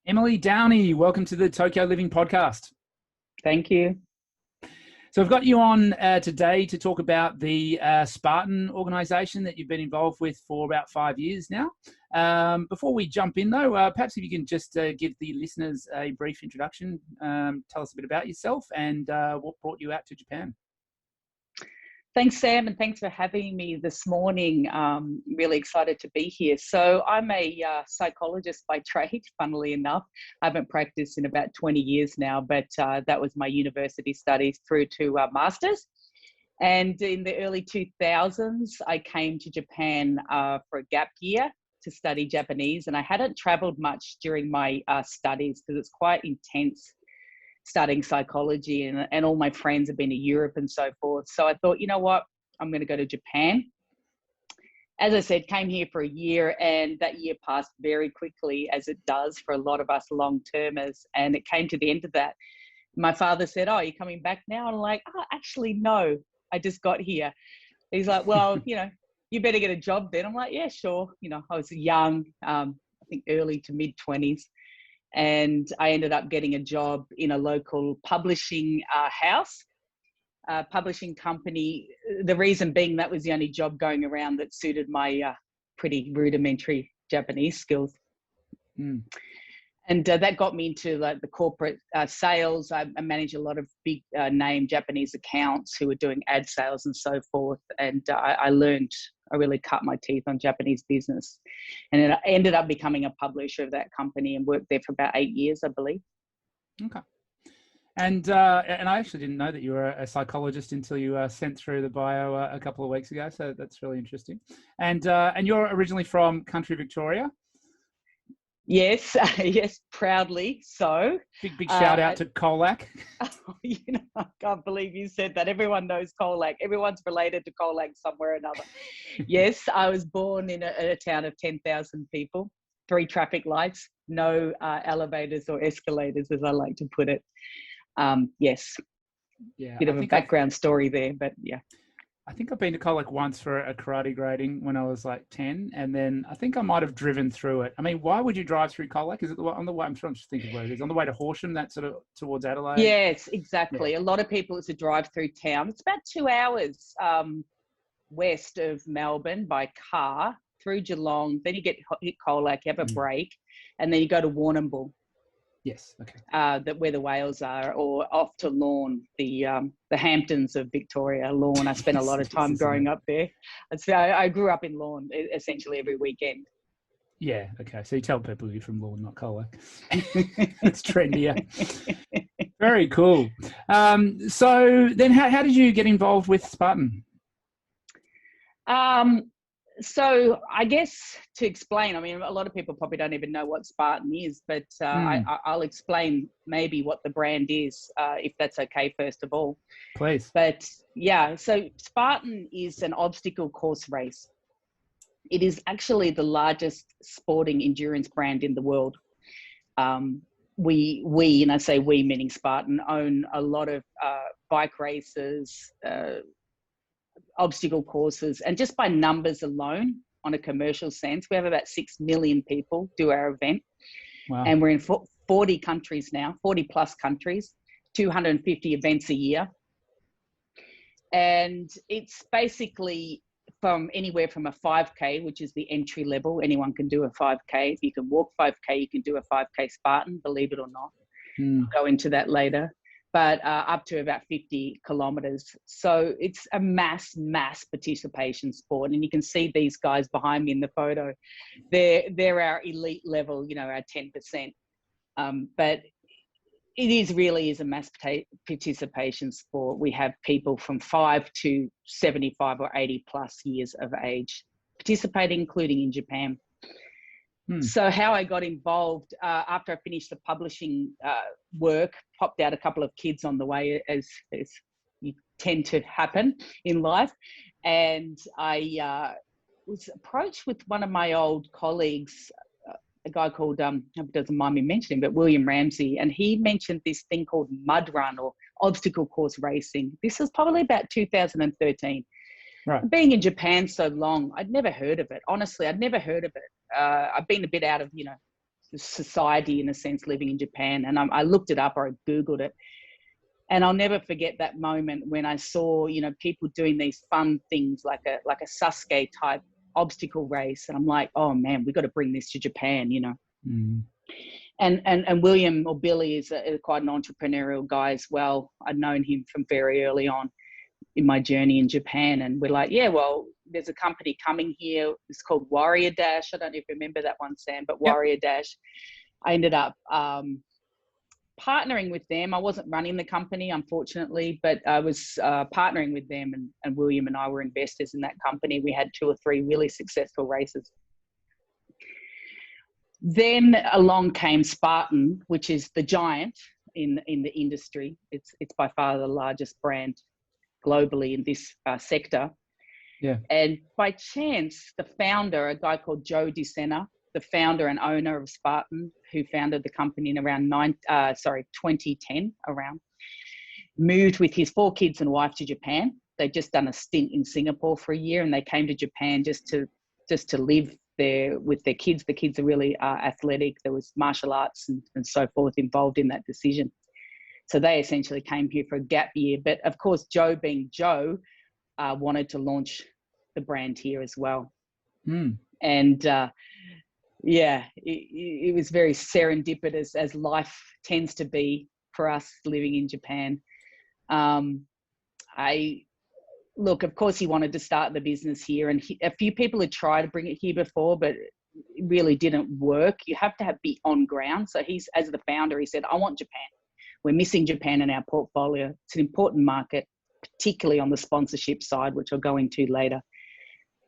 Emily Downey, welcome to the Tokyo Living Podcast. Thank you. So I've got you on today to talk about the Spartan organisation that you've been involved with for about 5 years now. Before we jump in though, perhaps if you can just give the listeners a brief introduction, tell us a bit about yourself and what brought you out to Japan. Thanks, Sam, and thanks for having me this morning. Really excited to be here. So I'm a psychologist by trade, funnily enough. I haven't practiced in about 20 years now, but that was my university studies through to master's. And in the early 2000s, I came to Japan for a gap year to study Japanese. And I hadn't traveled much during my studies because it's quite intense studying psychology, and all my friends have been to Europe and so forth. So I thought, you know what, I'm going to go to Japan. As I said, came here for a year, and that year passed very quickly, as it does for a lot of us long-termers. And it came to the end of that. My father said, "Oh, you're coming back now?" And I'm like, "Oh, actually, no, I just got here." He's like, "Well, you better get a job then." I'm like, "Yeah, sure." I was young, I think early to mid 20s. And I ended up getting a job in a local publishing publishing company. The reason being that was the only job going around that suited my pretty rudimentary Japanese skills. Mm. And that got me into the corporate sales. I managed a lot of big name Japanese accounts who were doing ad sales and so forth. And I really cut my teeth on Japanese business. And then I ended up becoming a publisher of that company and worked there for about 8 years, I believe. Okay. And I actually didn't know that you were a psychologist until you sent through the bio a couple of weeks ago. So that's really interesting. And you're originally from country Victoria? Yes, yes, proudly so. Big shout out to Colac. I can't believe you said that. Everyone knows Colac. Everyone's related to Colac somewhere or another. Yes, I was born in a town of 10,000 people, 3 traffic lights, no elevators or escalators, as I like to put it. Yes, yeah, bit of a background story there, but yeah. I think I've been to Colac once for a karate grading when I was like 10, and then I think I might have driven through it. I mean, why would you drive through Colac? Is it on the way? I'm just thinking where it is. On the way to Horsham, that sort of towards Adelaide? Yes, exactly. Yeah. A lot of people, it's a drive through town. It's about 2 hours west of Melbourne by car through Geelong. Then you hit Colac, you have a break, and then you go to Warrnambool. Yes. Okay. Where the whales are, or off to Lorne, the Hamptons of Victoria. Lorne. I spent a lot of time growing up there. I grew up in Lorne essentially every weekend. Yeah. Okay. So you tell people you're from Lorne, not Colac. It's trendier. Very cool. So then, how did you get involved with Spartan? So I guess to explain, I mean, a lot of people probably don't even know what Spartan is, but I'll explain maybe what the brand is, if that's okay, first of all. Please. But yeah, so Spartan is an obstacle course race. It is actually the largest sporting endurance brand in the world. We, and I say we meaning Spartan, own a lot of bike races, obstacle courses, and just by numbers alone, on a commercial sense, we have about 6 million people do our event. Wow. And we're in 40 countries now, 40 plus countries, 250 events a year. And it's basically from anywhere from a 5K, which is the entry level. Anyone can do a 5K. If you can walk 5K, you can do a 5K Spartan, believe it or not. I'll go into that later. But up to about 50 kilometers. So it's a mass participation sport. And you can see these guys behind me in the photo. They're our elite level, our 10%. But it really is a mass participation sport. We have people from 5 to 75 or 80 plus years of age participating, including in Japan. So how I got involved, after I finished the publishing work, popped out a couple of kids on the way, as you tend to happen in life. And I was approached with one of my old colleagues, a guy called, I hope it doesn't mind me mentioning, but William Ramsey. And he mentioned this thing called mud run or obstacle course racing. This was probably about 2013. Right. Being in Japan so long, I'd never heard of it. Honestly, I'd never heard of it. I've been a bit out of, society, in a sense, living in Japan. And I looked it up, or I Googled it. And I'll never forget that moment when I saw, people doing these fun things like a Sasuke type obstacle race. And I'm like, oh man, we've got to bring this to Japan, Mm. And William, or Billy, is quite an entrepreneurial guy as well. I'd known him from very early on in my journey in Japan. And we're like, yeah, well, there's a company coming here. It's called Warrior Dash. I don't know if you remember that one, Sam, but Warrior Dash. I ended up partnering with them. I wasn't running the company, unfortunately, but I was partnering with them, and William and I were investors in that company. We had 2 or 3 really successful races. Then along came Spartan, which is the giant in the industry. It's by far the largest brand globally in this sector. Yeah. And by chance, the founder, a guy called Joe DeSena, the founder and owner of Spartan, who founded the company in around 2010, moved with his 4 kids and wife to Japan. They'd just done a stint in Singapore for a year, and they came to Japan just to live there with their kids. The kids are really athletic. There was martial arts and so forth involved in that decision. So they essentially came here for a gap year. But of course, Joe, being Joe, wanted to launch the brand here as well. Mm. And it was very serendipitous, as life tends to be for us living in Japan. Look, of course, he wanted to start the business here, and a few people had tried to bring it here before, but it really didn't work. You have to be on ground. So as the founder, he said, I want Japan. We're missing Japan in our portfolio. It's an important market, particularly on the sponsorship side, which I'll go into later.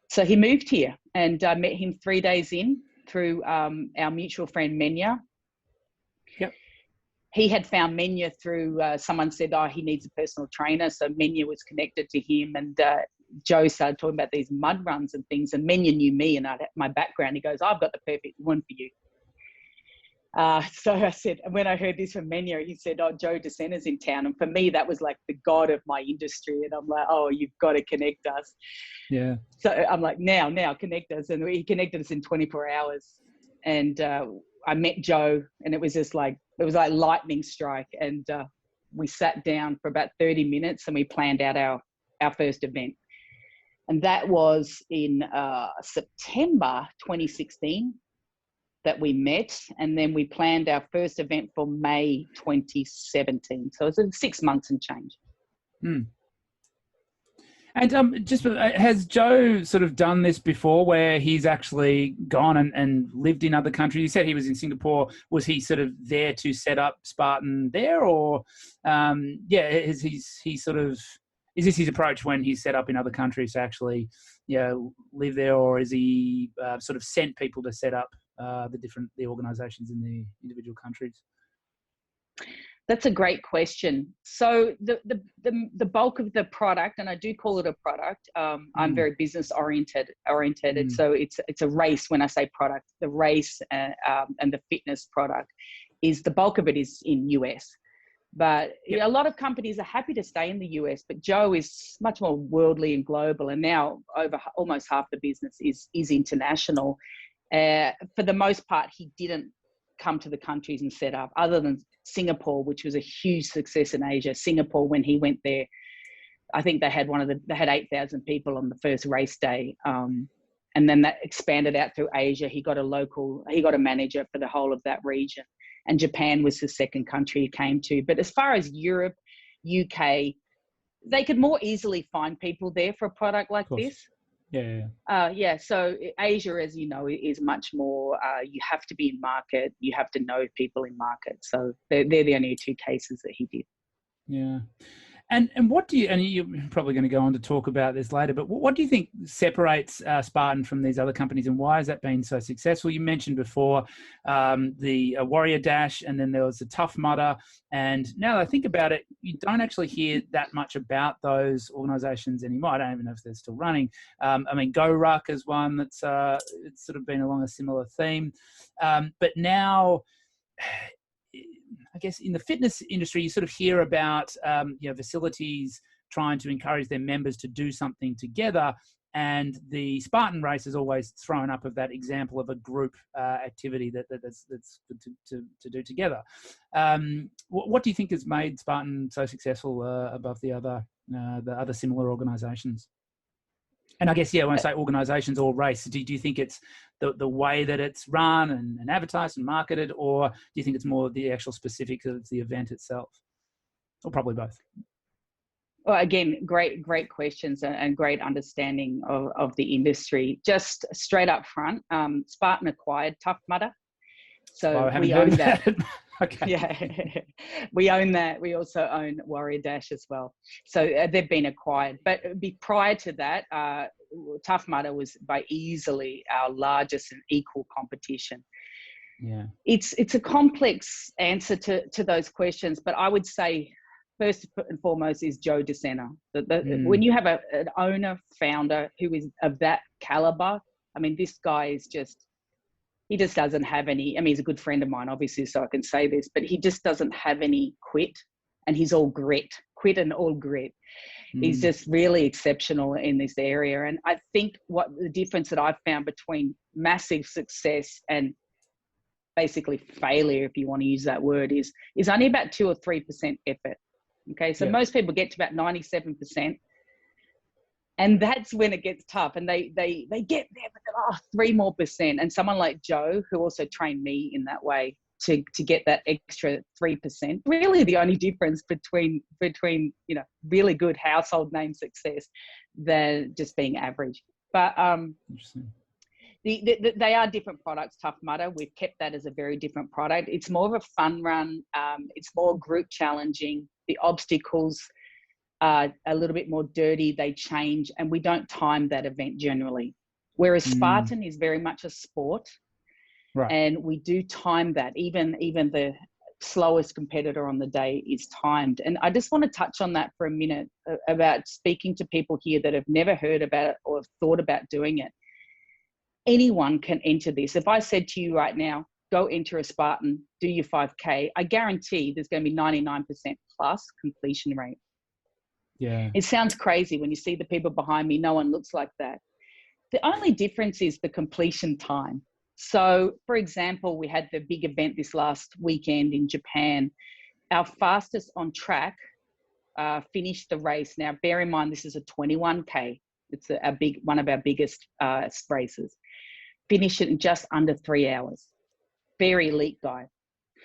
So he moved here, and I met him 3 days in through our mutual friend, Menya. Yep. He had found Menya through someone said, he needs a personal trainer. So Menya was connected to him, and Joe started talking about these mud runs and things. And Menya knew me and my background. He goes, I've got the perfect one for you. So I said, and when I heard this from Menya, he said, Joe DeSena's in town. And for me, that was like the god of my industry. And I'm like, you've got to connect us. Yeah. So I'm like, now connect us. And he connected us in 24 hours. And I met Joe, and it was like lightning strike. And we sat down for about 30 minutes, and we planned out our first event. And that was in September 2016 that we met. And then we planned our first event for May 2017. So it was 6 months and change. Hmm. And just has Joe sort of done this before, where he's actually gone and lived in other countries? You said he was in Singapore. Was he sort of there to set up Spartan there, or is this his approach when he's set up in other countries to actually live there, or is he sort of sent people to set up the organisations in the individual countries? That's a great question. So the bulk of the product, and I do call it a product, I'm very business oriented. So it's a race. When I say product, the race and the fitness product is the bulk of it is in US. But a lot of companies are happy to stay in the US, but Joe is much more worldly and global. And now over almost half the business is international. For the most part, he didn't come to the countries and set up, other than Singapore, which was a huge success in Asia. Singapore, when he went there, I think they had 8,000 people on the first race day. And then that expanded out through Asia. He got a manager for the whole of that region. And Japan was the second country he came to. But as far as Europe, UK, they could more easily find people there for a product like this. Yeah. So Asia, as you know, is much more, you have to be in market. You have to know people in market. So they're the only 2 cases that he did. Yeah. And what do you, and you're probably going to go on to talk about this later, but what do you think separates Spartan from these other companies, and why has that been so successful? You mentioned before the Warrior Dash, and then there was the Tough Mudder. And now that I think about it, you don't actually hear that much about those organisations anymore. I don't even know if they're still running. Go Ruck is one that's it's sort of been along a similar theme. But now, I guess in the fitness industry, you sort of hear about facilities trying to encourage their members to do something together. And the Spartan race is always thrown up of that example of a group activity that's good to do together. What do you think has made Spartan so successful above the other similar organisations? And I guess, when I say organisations or race, do you think it's the way that it's run and advertised and marketed, or do you think it's more the actual specifics of the event itself? Or probably both? Well, again, great questions and great understanding of the industry. Just straight up front, Spartan acquired Tough Mudder. So we own that. Okay. Yeah, we own that. We also own Warrior Dash as well. So they've been acquired. But prior to that, Tough Mudder was by easily our largest and equal competition. Yeah, it's a complex answer to those questions, but I would say first and foremost is Joe DeSena. When you have an owner, founder who is of that caliber, I mean, this guy is he just doesn't have any, I mean, he's a good friend of mine, obviously, so I can say this, but he just doesn't have any quit, and he's all grit and all grit. He's just really exceptional in this area. And I think what the difference that I've found between massive success and basically failure, if you want to use that word, is only about 2 or 3% effort. Okay, so most people get to about 97%, and that's when it gets tough, and they get there, but 3% more. And someone like Joe, who also trained me in that way to get that extra 3%, really the only difference between really good household name success than just being average. But they are different products. Tough Mudder, we've kept that as a very different product. It's more of a fun run. It's more group challenging. The obstacles are a little bit more dirty. They change, and we don't time that event generally. Whereas Spartan is very much a sport, right? And we do time that. Even the slowest competitor on the day is timed. And I just want to touch on that for a minute about speaking to people here that have never heard about it or have thought about doing it. Anyone can enter this. If I said to you right now, go enter a Spartan, do your 5K, I guarantee there's going to be 99% plus completion rate. Yeah. It sounds crazy when you see the people behind me. No one looks like that. The only difference is the completion time. So, for example, we had the big event this last weekend in Japan. Our fastest on track finished the race. Now, bear in mind, this is a 21K. It's one of our biggest races. Finished it in just under 3 hours. Very elite guy.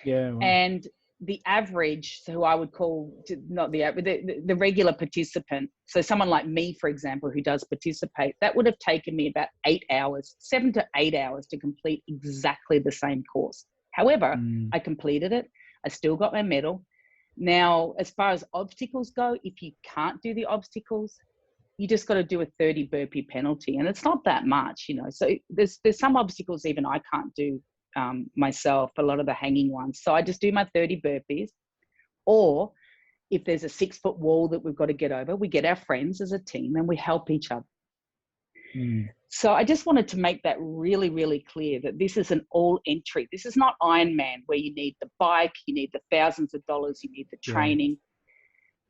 Yeah. Wow. And the average, who I would call not the average, the regular participant. So someone like me, for example, who does participate, that would have taken me about 8 hours, 7 to 8 hours to complete exactly the same course. However, I completed it. I still got my medal. Now, as far as obstacles go, if you can't do the obstacles, you just got to do a 30 burpee penalty, and it's not that much, So there's some obstacles even I can't do myself, a lot of the hanging ones. So I just do my 30 burpees, or if there's a 6-foot wall that we've got to get over, we get our friends as a team and we help each other. So I just wanted to make that really, really clear that this is an all entry. This is not Ironman where you need the bike, you need the thousands of dollars, you need the training.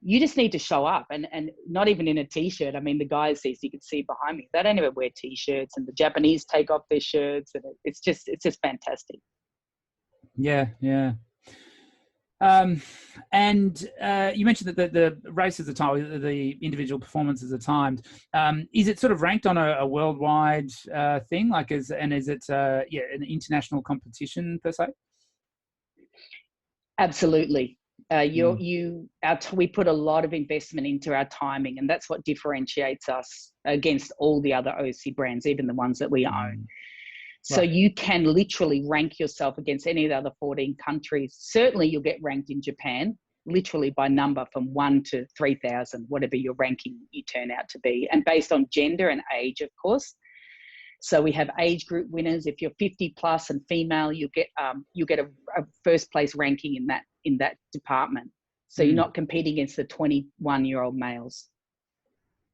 You just need to show up, and not even in a t-shirt. I mean, the guys, you can see behind me, they don't ever wear t-shirts, and the Japanese take off their shirts, and it's just fantastic. Yeah. And you mentioned that the races are timed, the individual performances are timed. Is it sort of ranked on a worldwide thing? Is it an international competition per se? Absolutely. We put a lot of investment into our timing, and that's what differentiates us against all the other OC brands, even the ones that we own. So you can literally rank yourself against any of the other 14 countries. Certainly you'll get ranked in Japan, literally by number from 1 to 3,000, whatever your ranking you turn out to be, and based on gender and age, of course. So we have age group winners. If you're 50 plus and female, you get a first place ranking in that department. So you're not competing against the 21-year-old males.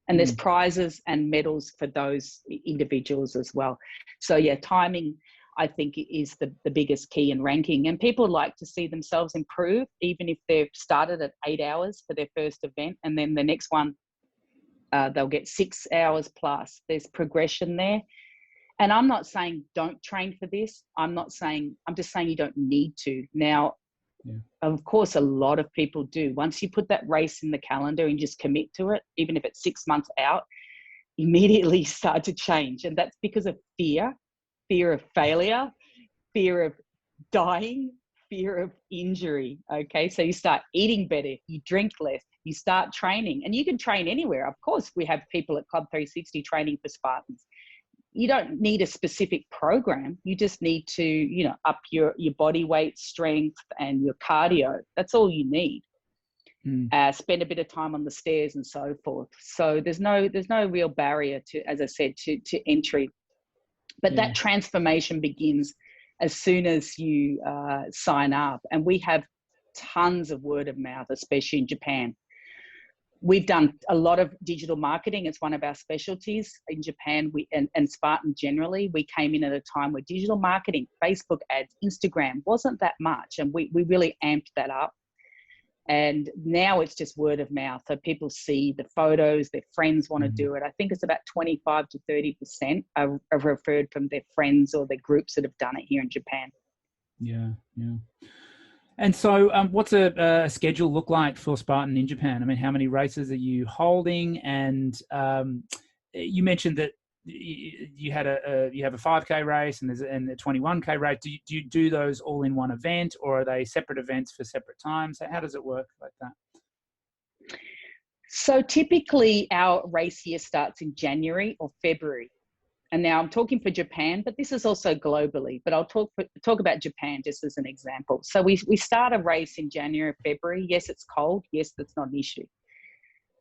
And there's prizes and medals for those individuals as well. So yeah, timing, I think, is the biggest key in ranking. And people like to see themselves improve, even if they've started at 8 hours for their first event, and then the next one They'll get 6 hours plus. There's progression there. And I'm not saying don't train for this. I'm just saying you don't need to. Now, of course, a lot of people do. Once you put that race in the calendar and just commit to it, even if it's 6 months out, immediately start to change. And that's because of fear of failure, fear of dying, fear of injury. Okay. So you start eating better, you drink less, you start training, and you can train anywhere. Of course, we have people at Club 360 training for Spartans. You don't need a specific program. You just need to, up your body weight, strength, and your cardio. That's all you need. Spend a bit of time on the stairs and so forth. So there's no real barrier to, as I said, to entry. But that transformation begins as soon as you sign up. And we have tons of word of mouth, especially in Japan. We've done a lot of digital marketing. It's one of our specialties in Japan. And Spartan generally, we came in at a time where digital marketing, Facebook ads, Instagram wasn't that much. And we really amped that up. And now it's just word of mouth. So people see the photos, their friends want to do it. I think it's about 25 to 30% are referred from their friends or their groups that have done it here in Japan. Yeah. And so what's a schedule look like for Spartan in Japan? I mean, how many races are you holding? And you mentioned that you have a 5K race and a 21K race. Do you do those all in one event, or are they separate events for separate times? How does it work like that? So typically our race year starts in January or February. And now I'm talking for Japan, but this is also globally, but I'll talk about Japan just as an example. So we start a race in January, February. Yes, it's cold. Yes, that's not an issue.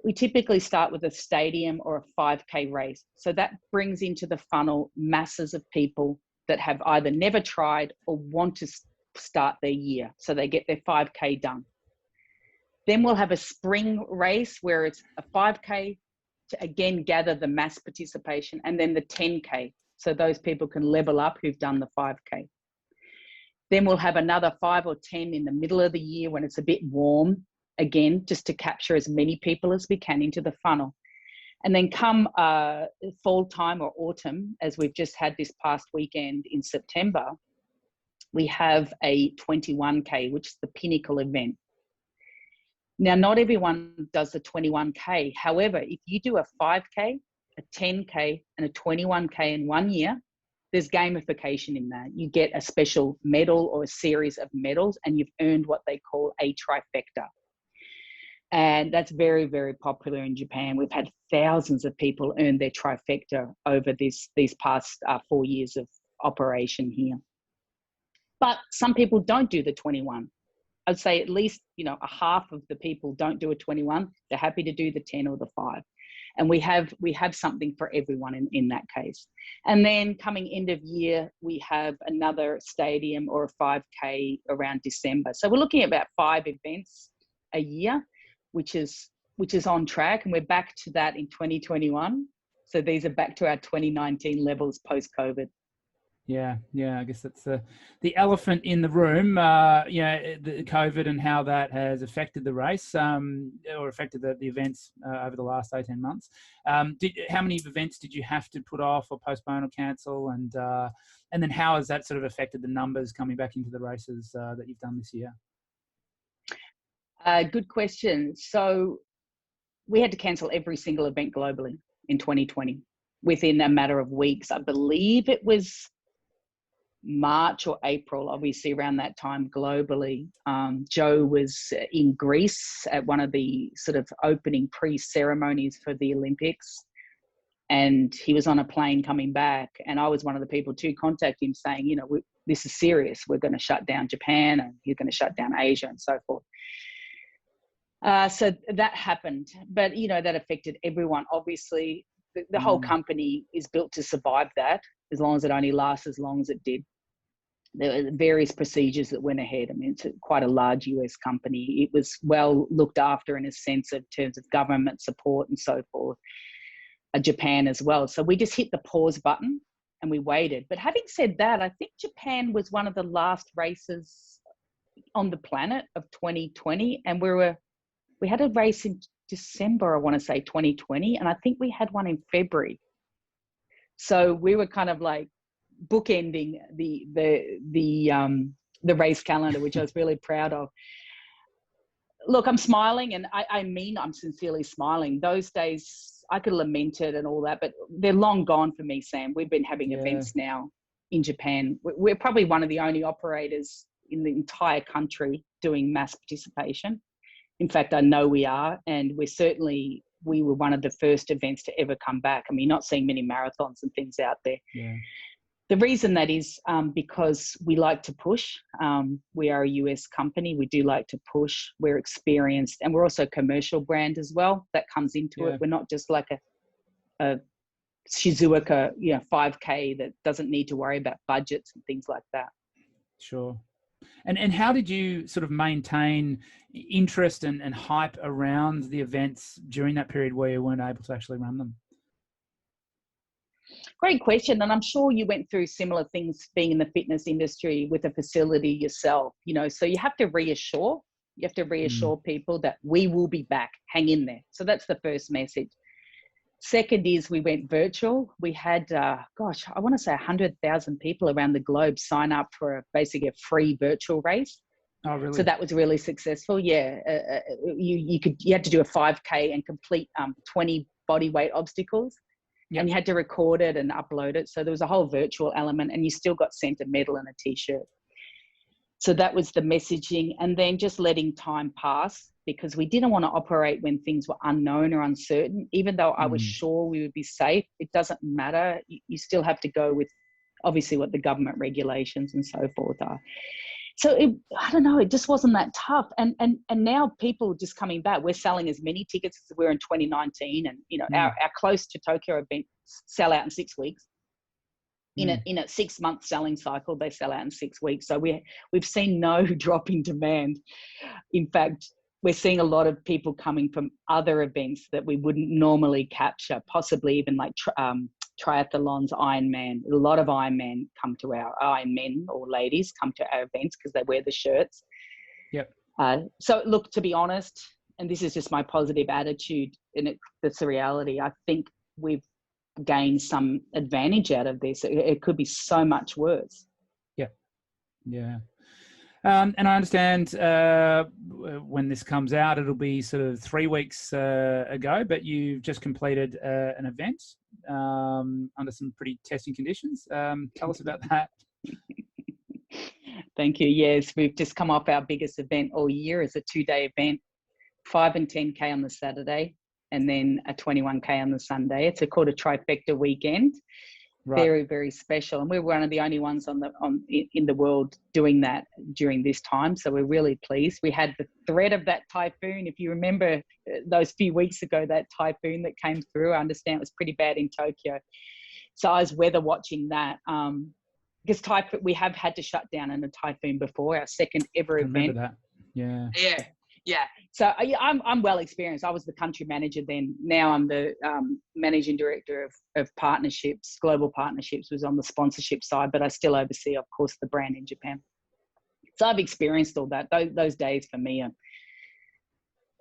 We typically start with a stadium or a 5K race. So that brings into the funnel masses of people that have either never tried or want to start their year. So they get their 5K done. Then we'll have a spring race where it's a 5K to again gather the mass participation, and then the 10K. So those people can level up who've done the 5K. Then we'll have another 5 or 10 in the middle of the year when it's a bit warm, again, just to capture as many people as we can into the funnel. And then come fall time or autumn, as we've just had this past weekend in September, we have a 21K, which is the pinnacle event. Now, not everyone does the 21K. However, if you do a 5K, a 10K, and a 21K in 1 year, there's gamification in that. You get a special medal or a series of medals, and you've earned what they call a trifecta. And that's very, very popular in Japan. We've had thousands of people earn their trifecta over these past 4 years of operation here. But some people don't do the 21. I'd say at least, a half of the people don't do a 21. They're happy to do the 10 or the 5. And we have something for everyone in that case. And then coming end of year, we have another stadium or a 5K around December. So we're looking at about 5 events a year, which is on track. And we're back to that in 2021. So these are back to our 2019 levels post-COVID. Yeah. I guess that's the elephant in the room, the COVID and how that has affected the race or affected the events over the last 18 months. How many events did you have to put off or postpone or cancel? And then how has that sort of affected the numbers coming back into the races that you've done this year? Good question. So we had to cancel every single event globally in 2020 within a matter of weeks. I believe it was March or April, obviously around that time globally. Joe was in Greece at one of the sort of opening pre-ceremonies for the Olympics, and he was on a plane coming back, and I was one of the people to contact him saying, this is serious. We're going to shut down Japan, and you're going to shut down Asia and so forth. So that happened, but that affected everyone. Obviously, the whole company is built to survive that, as long as it only lasts as long as it did. There were various procedures that went ahead. I mean, it's quite a large US company. It was well looked after in a sense of terms of government support and so forth. Japan as well. So we just hit the pause button and we waited. But having said that, I think Japan was one of the last races on the planet of 2020, and we had a race in December, I want to say 2020. And I think we had one in February. So we were kind of like bookending the race calendar, which I was really proud of. Look, I'm smiling, and I mean, I'm sincerely smiling. Those days, I could lament it and all that, but they're long gone for me, Sam. We've been having events now in Japan. We're probably one of the only operators in the entire country doing mass participation. In fact, I know we are, and we were one of the first events to ever come back. I mean, not seeing many marathons and things out there. Yeah. The reason that is because we like to push. We are a US company. We do like to push. We're experienced, and we're also a commercial brand as well. That comes into it. We're not just like a Shizuoka, 5K that doesn't need to worry about budgets and things like that. Sure. And how did you sort of maintain interest and hype around the events during that period where you weren't able to actually run them? Great question. And I'm sure you went through similar things being in the fitness industry with a facility yourself, so you have to reassure people that we will be back, hang in there. So that's the first message. Second is we went virtual. We had, I want to say 100,000 people around the globe sign up for basically a free virtual race. Oh, really? So that was really successful. Yeah. You had to do a 5K and complete 20 body weight obstacles. Yep. And you had to record it and upload it. So there was a whole virtual element, and you still got sent a medal and a t-shirt. So that was the messaging. And then just letting time pass, because we didn't want to operate when things were unknown or uncertain. Even though I was sure we would be safe, it doesn't matter. You still have to go with obviously what the government regulations and so forth are. So I don't know, it just wasn't that tough. And now people just coming back, we're selling as many tickets as we were in 2019. And, our close to Tokyo event sell out in 6 weeks. In a 6 month selling cycle, they sell out in 6 weeks. So we've seen no drop in demand. In fact, we're seeing a lot of people coming from other events that we wouldn't normally capture, possibly even like triathlons, Ironman. A lot of Ironman come to our Ironmen or ladies come to our events because they wear the shirts. Yep. So look, to be honest, and this is just my positive attitude, and it's the reality. I think we've gained some advantage out of this. It could be so much worse. Yeah. Yeah. And I understand when this comes out, it'll be sort of 3 weeks ago, but you've just completed an event under some pretty testing conditions. Tell us about that. Thank you. Yes, we've just come off our biggest event all year. It's a 2-day event, 5 and 10K on the Saturday, and then a 21K on the Sunday. It's called a trifecta weekend. Right. Very, very special. And we're one of the only ones in the world doing that during this time. So we're really pleased. We had the threat of that typhoon. If you remember those few weeks ago, that typhoon that came through, I understand it was pretty bad in Tokyo. So I was weather watching that because we have had to shut down in a typhoon before, our second ever event. Remember that. Yeah. Yeah. Yeah. So I'm well experienced. I was the country manager then. Now I'm the managing director of partnerships, global partnerships, was on the sponsorship side, but I still oversee, of course, the brand in Japan. So I've experienced all that. Those days for me are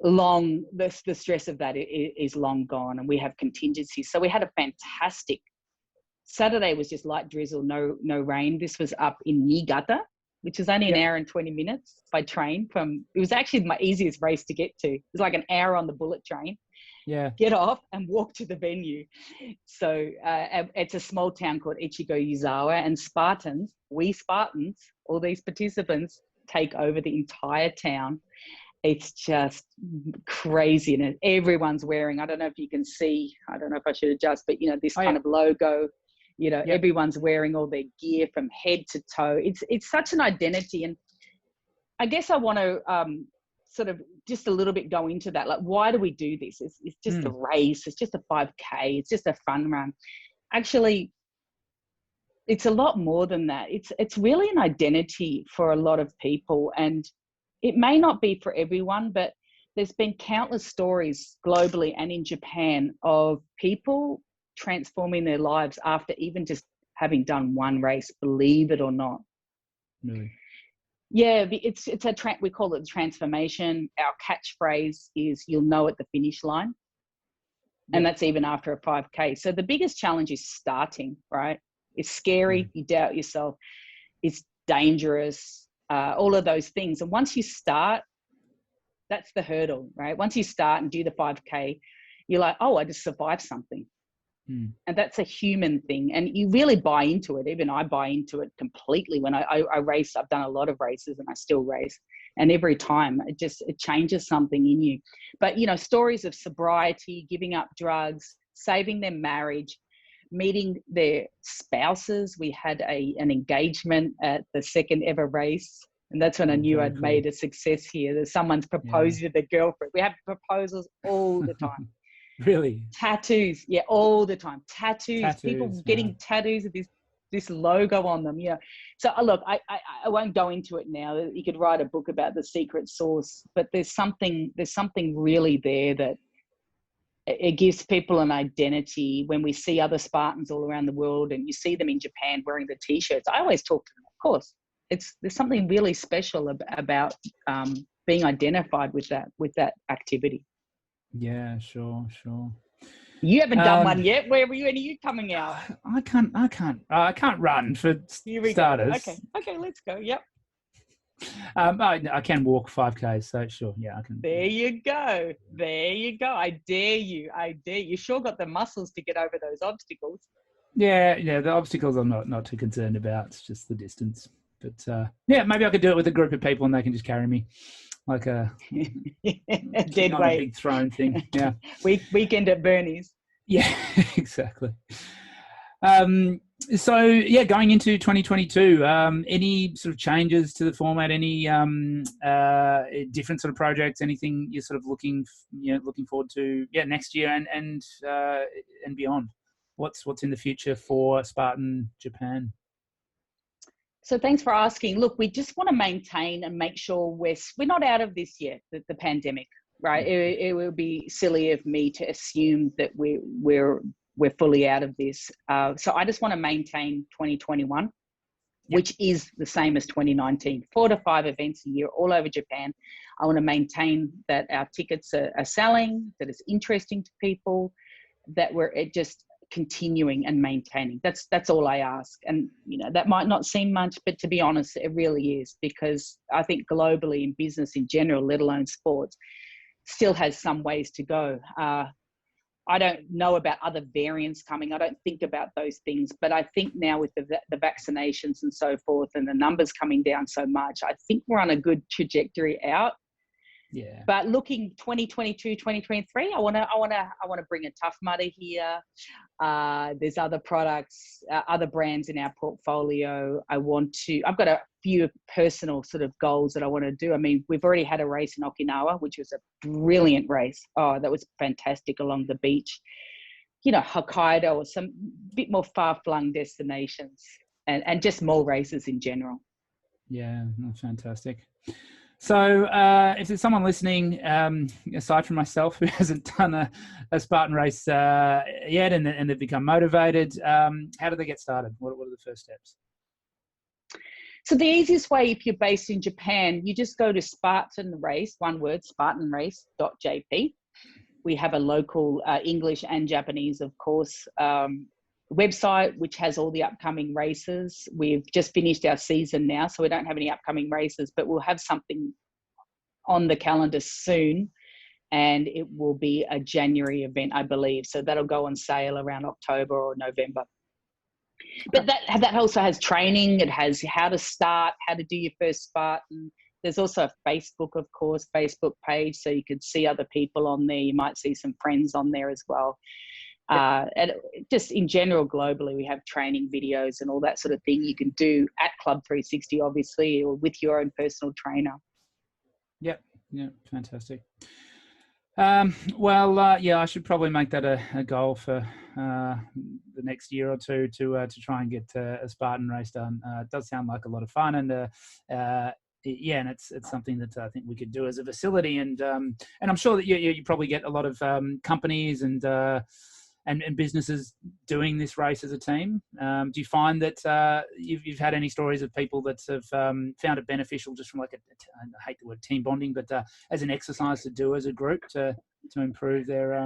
long. The stress of that is long gone, and we have contingencies. So we had a fantastic Saturday. Was just light drizzle, no rain. This was up in Niigata, which is only an hour and 20 minutes by train it was actually my easiest race to get to. It was like an hour on the bullet train. Yeah. Get off and walk to the venue. So it's a small town called Ichigo-Yuzawa, and Spartans, all these participants take over the entire town. It's just crazy. And everyone's wearing, I don't know if you can see, I don't know if I should adjust, but this kind of logo. Everyone's wearing all their gear from head to toe. It's such an identity. And I guess I want to sort of just a little bit go into that. Like, why do we do this? It's just a race. It's just a 5K. It's just a fun run. Actually, it's a lot more than that. It's really an identity for a lot of people. And it may not be for everyone, but there's been countless stories globally and in Japan of people transforming their lives after even just having done one race, believe it or not. Really? Yeah, we call it the transformation. Our catchphrase is "You'll know at the finish line," and that's even after a 5K. So the biggest challenge is starting. Right? It's scary. You doubt yourself. It's dangerous. All of those things. And once you start, that's the hurdle, right? Once you start and do the 5K, you're like, oh, I just survived something. And that's a human thing. And you really buy into it. Even I buy into it completely. When I race, I've done a lot of races and I still race. And every time it changes something in you. But, stories of sobriety, giving up drugs, saving their marriage, meeting their spouses. We had an engagement at the second ever race. And that's when I knew I'd made a success here. That someone's proposed to the girlfriend. We have proposals all the time. Really? Tattoos, all the time. Tattoos, people getting tattoos of this logo on them. So look, I won't go into it now. You could write a book about the secret sauce, but there's something really there that it gives people an identity. When we see other Spartans all around the world, and you see them in Japan wearing the T-shirts, I always talk to them. Of course, there's something really special about being identified with that activity. Yeah, sure. You haven't done one yet. When are you coming out? I can't run for starters. Okay, let's go. Yep. I can walk 5Ks, so sure, I can. There you go. I dare you. You sure got the muscles to get over those obstacles. Yeah. The obstacles I'm not too concerned about. It's just the distance. But maybe I could do it with a group of people and they can just carry me. Like a dead weight, a big throne thing. Yeah. Weekend at Bernie's. Yeah, exactly. So going into 2022, any sort of changes to the format? Any different sort of projects? Anything you're sort of looking forward to? Next year and beyond. What's in the future for Spartan Japan? So thanks for asking. Look, we just want to maintain and make sure we're not out of this yet, the pandemic, right? It would be silly of me to assume that we're fully out of this. So I just want to maintain 2021, which is the same as 2019, 4 to 5 events a year all over Japan. I want to maintain that our tickets are selling, that it's interesting to people, that we're just continuing and maintaining. That's all I ask. And that might not seem much, but to be honest, it really is, because I think globally in business in general, let alone sports, still has some ways to go. I don't know about other variants coming. I don't think about those things, but I think now with the vaccinations and so forth and the numbers coming down so much, I think we're on a good trajectory out. Yeah. But looking 2022, 2023, I want to bring a Tough Mudder here. There's other products, other brands in our portfolio. I've got a few personal sort of goals that I want to do. I mean, we've already had a race in Okinawa, which was a brilliant race. Oh, that was fantastic along the beach. Hokkaido or some bit more far-flung destinations and just more races in general. Yeah, fantastic. So if there's someone listening, aside from myself, who hasn't done a Spartan race yet and they've become motivated, how do they get started? What are the first steps? So the easiest way, if you're based in Japan, you just go to Spartan Race, one word, spartanrace.jp. We have a local English and Japanese, of course, website, which has all the upcoming races. We've just finished our season now, so we don't have any upcoming races, but we'll have something on the calendar soon, and it will be a January event, I believe. So that'll go on sale around October or November. But that also has training. It has how to start, how to do your first Spartan. There's also a Facebook, of course, Facebook page, so you can see other people on there. You might see some friends on there as well. And just in general, globally, we have training videos and all that sort of thing you can do at Club 360, obviously, or with your own personal trainer. Yep, fantastic. I should probably make that a goal for the next year or two to try and get a Spartan race done. It does sound like a lot of fun, and and it's something that I think we could do as a facility, and I'm sure that you probably get a lot of companies and and businesses doing this race as a team? Do you find that you've had any stories of people that have found it beneficial just from like I hate the word team bonding, but as an exercise to do as a group to improve their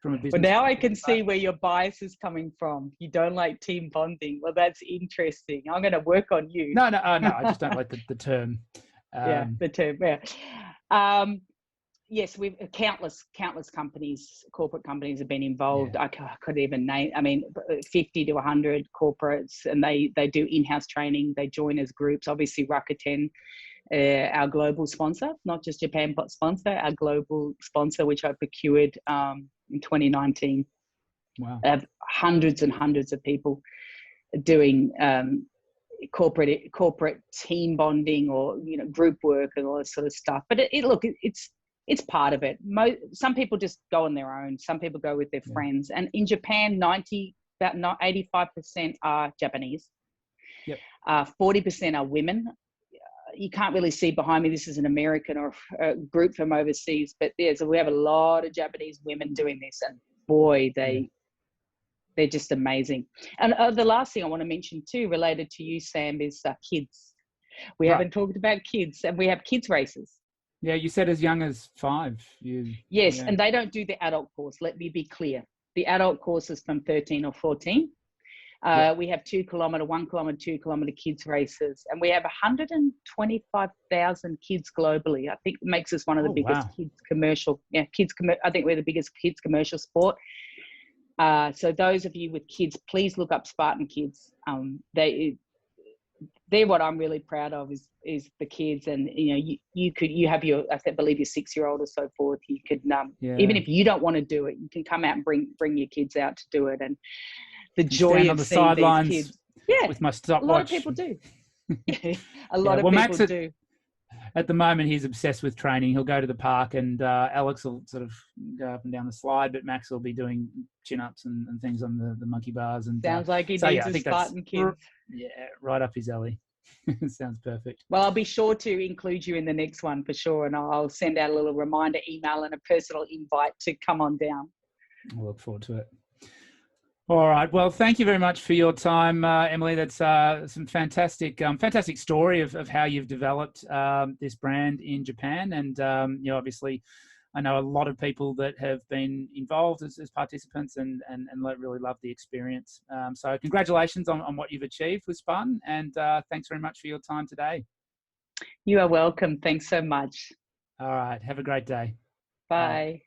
from a business? Well, now I can see where your bias is coming from. You don't like team bonding. Well, that's interesting. I'm going to work on you. No, I just don't like the term. The term. Yes, we've countless companies, corporate companies have been involved. I could even name, 50 to 100 corporates, and they do in-house training. They join as groups. Obviously, Rakuten, our global sponsor, not just Japan sponsor, our global sponsor, which I procured in 2019. Wow. I have hundreds and hundreds of people doing corporate team bonding or group work and all this sort of stuff. But it's part of it. Some people just go on their own. Some people go with their friends. And in Japan, about 85% are Japanese. Yep. 40% are women. You can't really see behind me. This is an American or a group from overseas, but so we have a lot of Japanese women doing this, and boy, they're just amazing. And the last thing I want to mention too, related to you, Sam, is kids. We haven't talked about kids, and we have kids races. Yeah, you said as young as 5. Yes, and they don't do the adult course. Let me be clear. The adult course is from 13 or 14. We have 2 kilometre, 1 kilometre, 2 kilometre kids races, and we have 125,000 kids globally. I think it makes us one of the biggest kids commercial. I think we're the biggest kids commercial sport. So those of you with kids, please look up Spartan Kids. They're what I'm really proud of is the kids, and you have your, I believe your 6-year-old or so forth. You could even if you don't want to do it, you can come out and bring your kids out to do it, and the joy of seeing these kids. Yeah, with my stopwatch. A lot of people do. A lot of people do. At the moment, he's obsessed with training. He'll go to the park, and Alex will sort of go up and down the slide, but Max will be doing chin-ups and things on the monkey bars. And sounds like he needs a Spartan kid. Yeah, right up his alley. Sounds perfect. Well, I'll be sure to include you in the next one for sure, and I'll send out a little reminder email and a personal invite to come on down. I look forward to it. All right. Well, thank you very much for your time, Emily. That's some fantastic story of how you've developed this brand in Japan. And, obviously, I know a lot of people that have been involved as participants and really love the experience. So congratulations on what you've achieved with Spartan. And thanks very much for your time today. You are welcome. Thanks so much. All right. Have a great day. Bye.